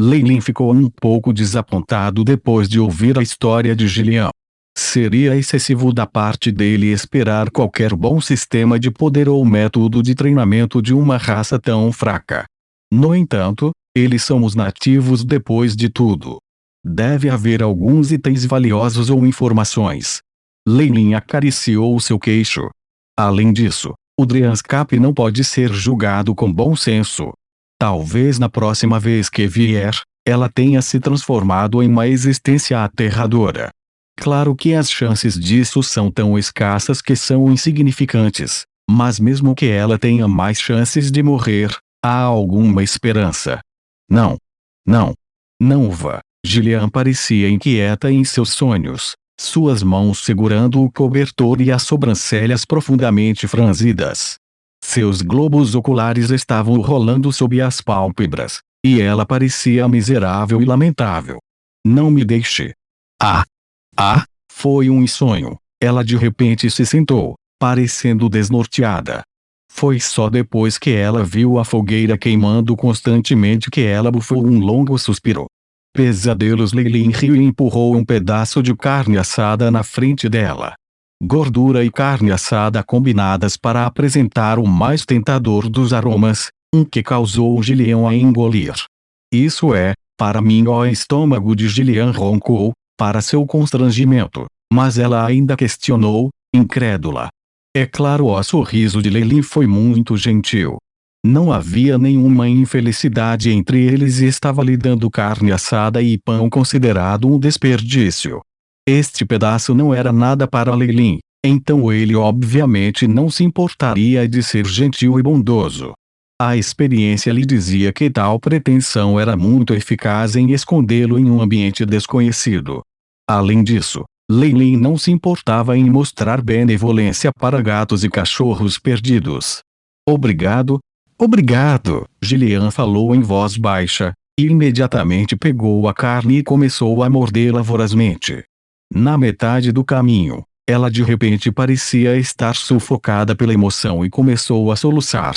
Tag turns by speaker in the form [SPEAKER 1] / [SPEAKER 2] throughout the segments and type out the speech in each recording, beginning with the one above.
[SPEAKER 1] Leilin ficou um pouco desapontado depois de ouvir a história de Gillian. Seria excessivo da parte dele esperar qualquer bom sistema de poder ou método de treinamento de uma raça tão fraca. No entanto, eles são os nativos depois de tudo. Deve haver alguns itens valiosos ou informações. Leilin acariciou seu queixo. Além disso, o Dryanscap não pode ser julgado com bom senso. Talvez na próxima vez que vier, ela tenha se transformado em uma existência aterradora. Claro que as chances disso são tão escassas que são insignificantes, mas mesmo que ela tenha mais chances de morrer, há alguma esperança. Não. Não. Não vá. Gillian parecia inquieta em seus sonhos, suas mãos segurando o cobertor e as sobrancelhas profundamente franzidas. Seus globos oculares estavam rolando sob as pálpebras, e ela parecia miserável e lamentável. Não me deixe. Foi um sonho. Ela de repente se sentou, parecendo desnorteada. Foi só depois que ela viu a fogueira queimando constantemente que ela bufou um longo suspiro. Pesadelos. Leilin riu e empurrou um pedaço de carne assada na frente dela. Gordura e carne assada combinadas para apresentar o mais tentador dos aromas, que causou Gillian a engolir. Isso é, para mim. O estômago de Gillian roncou, para seu constrangimento, mas ela ainda questionou, incrédula. É claro, o sorriso de Leilin foi muito gentil. Não havia nenhuma infelicidade entre eles e estava lhe dando carne assada e pão considerado um desperdício. Este pedaço não era nada para Leilin, então ele obviamente não se importaria de ser gentil e bondoso. A experiência lhe dizia que tal pretensão era muito eficaz em escondê-lo em um ambiente desconhecido. Além disso, Leilin não se importava em mostrar benevolência para gatos e cachorros perdidos. Obrigado. Obrigado, Gillian falou em voz baixa, e imediatamente pegou a carne e começou a mordê-la vorazmente. Na metade do caminho, ela de repente parecia estar sufocada pela emoção e começou a soluçar.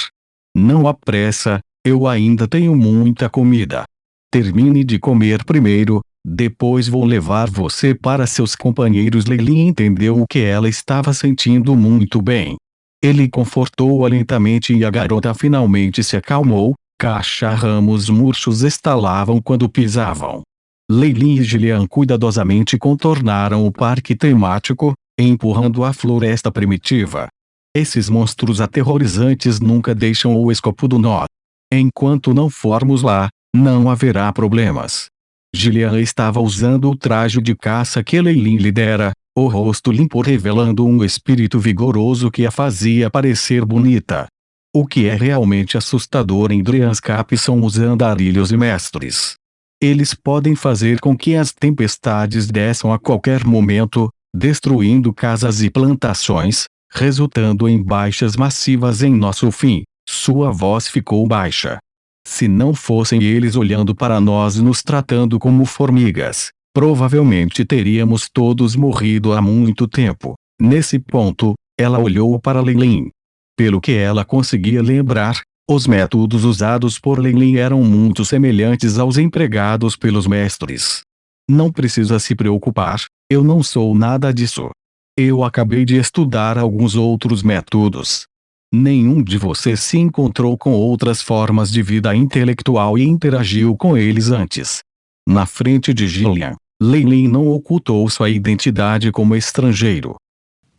[SPEAKER 1] Não há pressa, eu ainda tenho muita comida. Termine de comer primeiro, depois vou levar você para seus companheiros. Leilin entendeu o que ela estava sentindo muito bem. Ele confortou-a lentamente e a garota finalmente se acalmou. Cacharramos murchos estalavam quando pisavam. Leilin e Gillian cuidadosamente contornaram o parque temático, empurrando a floresta primitiva. Esses monstros aterrorizantes nunca deixam o escopo do nó. Enquanto não formos lá, não haverá problemas. Gillian estava usando o traje de caça que Leilin lhe dera, o rosto limpo revelando um espírito vigoroso que a fazia parecer bonita. O que é realmente assustador em Dryanscap são os andarilhos e mestres. Eles podem fazer com que as tempestades desçam a qualquer momento, destruindo casas e plantações, resultando em baixas massivas em nosso fim. Sua voz ficou baixa. Se não fossem eles olhando para nós e nos tratando como formigas, provavelmente teríamos todos morrido há muito tempo. Nesse ponto, ela olhou para Leilin. Pelo que ela conseguia lembrar, os métodos usados por Leilin eram muito semelhantes aos empregados pelos mestres. Não precisa se preocupar, eu não sou nada disso. Eu acabei de estudar alguns outros métodos. Nenhum de vocês se encontrou com outras formas de vida intelectual e interagiu com eles antes. Na frente de Gillian, Leilin não ocultou sua identidade como estrangeiro.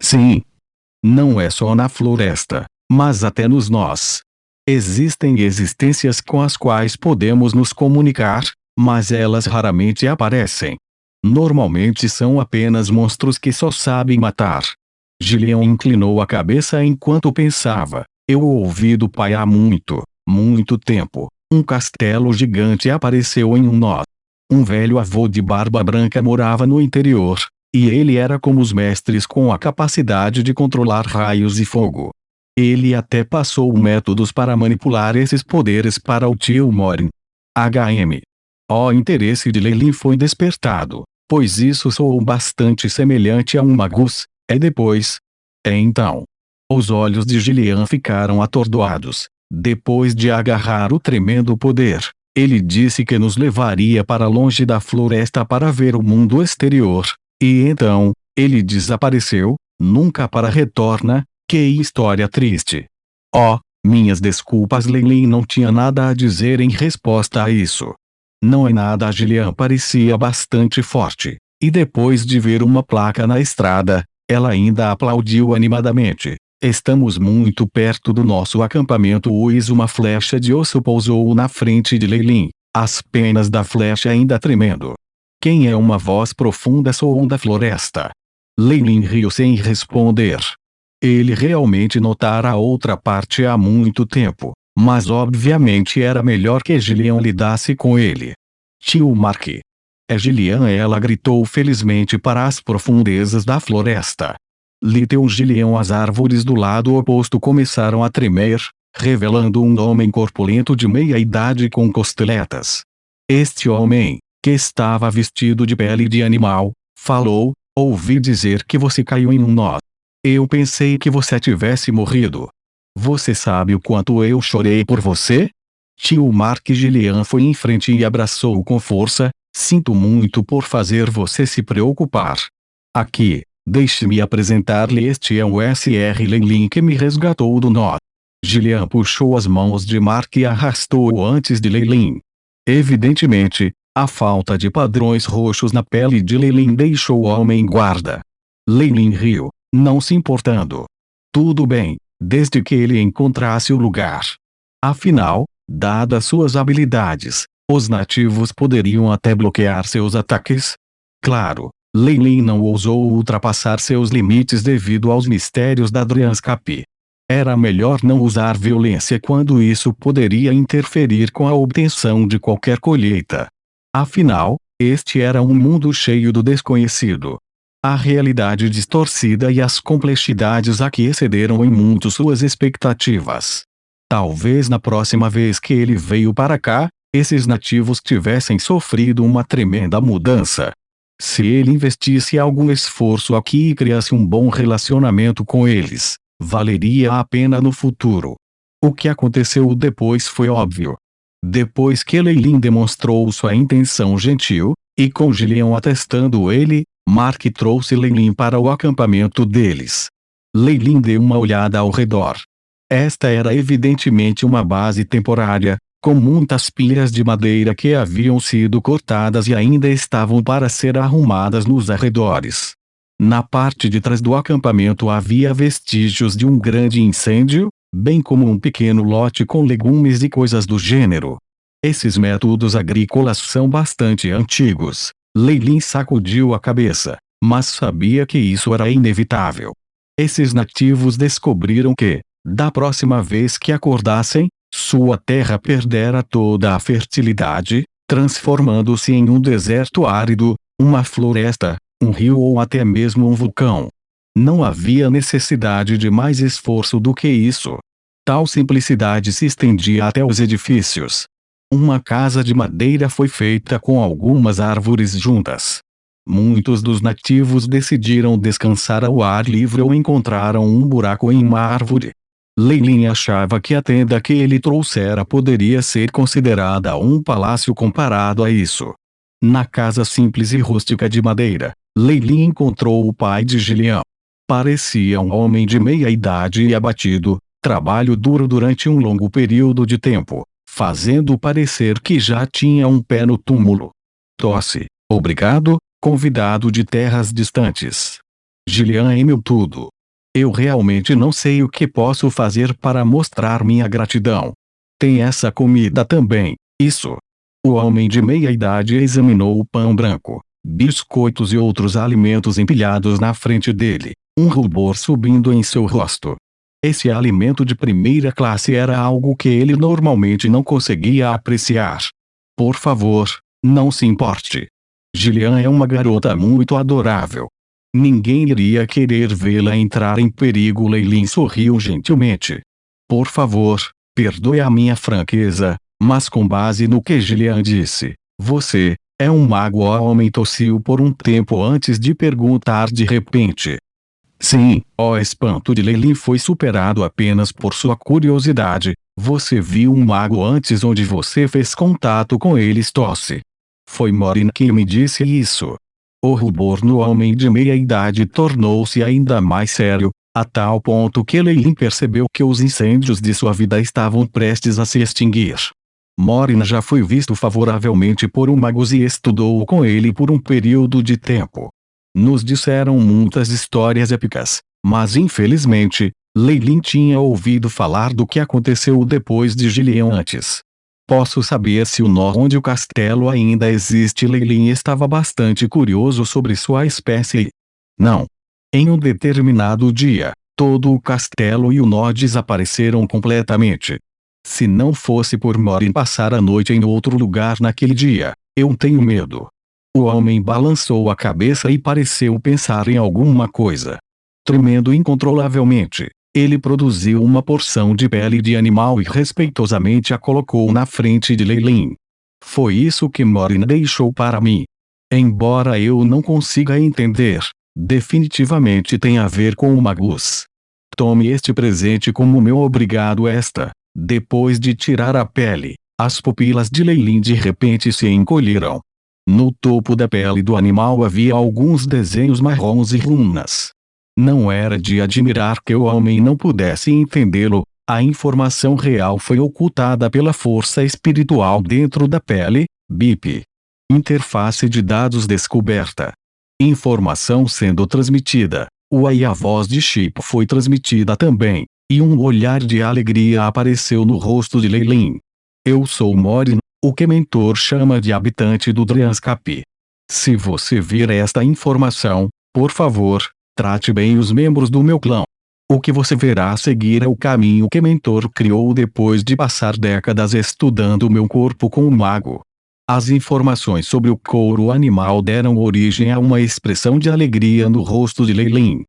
[SPEAKER 1] Sim. Não é só na floresta, mas até nos nós. Existem existências com as quais podemos nos comunicar, mas elas raramente aparecem. Normalmente são apenas monstros que só sabem matar. Gillian inclinou a cabeça enquanto pensava. Eu ouvi do pai há muito, muito tempo. Um castelo gigante apareceu em um nó. Um velho avô de barba branca morava no interior, e ele era como os mestres com a capacidade de controlar raios e fogo. Ele até passou métodos para manipular esses poderes para o tio Morin. HM. O interesse de Leilin foi despertado, pois isso soou bastante semelhante a um magus. Depois. Então. Os olhos de Gillian ficaram atordoados, depois de agarrar o tremendo poder. Ele disse que nos levaria para longe da floresta para ver o mundo exterior, e então, ele desapareceu, nunca para retorna. Que história triste. Oh, minhas desculpas. Leilin não tinha nada a dizer em resposta a isso. Não é nada. Gillian parecia bastante forte, e depois de ver uma placa na estrada, ela ainda aplaudiu animadamente. Estamos muito perto do nosso acampamento. Uma flecha de osso pousou na frente de Leilin, as penas da flecha ainda tremendo. Quem é? Uma voz profunda soou da floresta. Leilin riu sem responder. Ele realmente notara a outra parte há muito tempo, mas obviamente era melhor que Gillian lidasse com ele. Tio Mark. É Gillian. Ela gritou felizmente para as profundezas da floresta. Little Gillian. As árvores do lado oposto começaram a tremer, revelando um homem corpulento de meia idade com costeletas. Este homem, que estava vestido de pele de animal, falou: ouvi dizer que você caiu em um nó. Eu pensei que você tivesse morrido. Você sabe o quanto eu chorei por você? Tio Mark. Gillian foi em frente e abraçou-o com força. Sinto muito por fazer você se preocupar. Aqui, deixe-me apresentar-lhe. Este é o Sr. Leilin que me resgatou do nó. Gillian puxou as mãos de Mark e arrastou-o antes de Leilin. Evidentemente, a falta de padrões roxos na pele de Leilin deixou o homem em guarda. Leilin riu, não se importando. Tudo bem, desde que ele encontrasse o lugar. Afinal, dadas suas habilidades, os nativos poderiam até bloquear seus ataques. Claro, Leilin não ousou ultrapassar seus limites devido aos mistérios da Dryanscapie. Era melhor não usar violência quando isso poderia interferir com a obtenção de qualquer colheita. Afinal, este era um mundo cheio do desconhecido. A realidade distorcida e as complexidades aqui excederam em muito suas expectativas. Talvez na próxima vez que ele veio para cá, esses nativos tivessem sofrido uma tremenda mudança. Se ele investisse algum esforço aqui e criasse um bom relacionamento com eles, valeria a pena no futuro. O que aconteceu depois foi óbvio. Depois que Leilin demonstrou sua intenção gentil, e com Gillian atestando ele, Mark trouxe Leilin para o acampamento deles. Leilin deu uma olhada ao redor. Esta era evidentemente uma base temporária, com muitas pilhas de madeira que haviam sido cortadas e ainda estavam para ser arrumadas nos arredores. Na parte de trás do acampamento havia vestígios de um grande incêndio, bem como um pequeno lote com legumes e coisas do gênero. Esses métodos agrícolas são bastante antigos. Leilin sacudiu a cabeça, mas sabia que isso era inevitável. Esses nativos descobriram que, da próxima vez que acordassem, sua terra perdera toda a fertilidade, transformando-se em um deserto árido, uma floresta, um rio ou até mesmo um vulcão. Não havia necessidade de mais esforço do que isso. Tal simplicidade se estendia até os edifícios. Uma casa de madeira foi feita com algumas árvores juntas. Muitos dos nativos decidiram descansar ao ar livre ou encontraram um buraco em uma árvore. Leilin achava que a tenda que ele trouxera poderia ser considerada um palácio comparado a isso. Na casa simples e rústica de madeira, Leilin encontrou o pai de Gillian. Parecia um homem de meia idade e abatido, trabalho duro durante um longo período de tempo, fazendo parecer que já tinha um pé no túmulo. Tosse, obrigado, convidado de terras distantes. Gillian emiu tudo. Eu realmente não sei o que posso fazer para mostrar minha gratidão. Tem essa comida também, isso. O homem de meia idade examinou o pão branco, biscoitos e outros alimentos empilhados na frente dele, um rubor subindo em seu rosto. Esse alimento de primeira classe era algo que ele normalmente não conseguia apreciar. Por favor, não se importe. Gillian é uma garota muito adorável. Ninguém iria querer vê-la entrar em perigo. Leilin sorriu gentilmente. Por favor, perdoe a minha franqueza, mas com base no que Gillian disse, você é um mago. O homem tossiu por um tempo antes de perguntar de repente. Sim, o espanto de Leilin foi superado apenas por sua curiosidade. Você viu um mago antes onde você fez contato com eles tosse. Foi Morin quem me disse isso. O rubor no homem de meia idade tornou-se ainda mais sério, a tal ponto que Leilin percebeu que os incêndios de sua vida estavam prestes a se extinguir. Morin já foi visto favoravelmente por um mago e estudou com ele por um período de tempo. Nos disseram muitas histórias épicas, mas infelizmente, Leilin tinha ouvido falar do que aconteceu depois de Gillian antes. Posso saber se o nó onde o castelo ainda existe? Leilin estava bastante curioso sobre sua espécie e... Não. Em um determinado dia, todo o castelo e o nó desapareceram completamente. Se não fosse por Morin passar a noite em outro lugar naquele dia, eu tenho medo. O homem balançou a cabeça e pareceu pensar em alguma coisa. Tremendo incontrolavelmente, ele produziu uma porção de pele de animal e respeitosamente a colocou na frente de Leilin. Foi isso que Morin deixou para mim. Embora eu não consiga entender, definitivamente tem a ver com o Magus. Tome este presente como meu obrigado. Depois de tirar a pele, as pupilas de Leilin de repente se encolheram. No topo da pele do animal havia alguns desenhos marrons e runas. Não era de admirar que o homem não pudesse entendê-lo. A informação real foi ocultada pela força espiritual dentro da pele. BIP. Interface de dados descoberta. Informação sendo transmitida. E a voz de Chip foi transmitida também, e um olhar de alegria apareceu no rosto de Leilin. Eu sou Morin, o que mentor chama de habitante do Dryanscape. Se você vir esta informação, por favor, trate bem os membros do meu clã. O que você verá a seguir é o caminho que mentor criou depois de passar décadas estudando meu corpo com o mago. As informações sobre o couro animal deram origem a uma expressão de alegria no rosto de Leilin.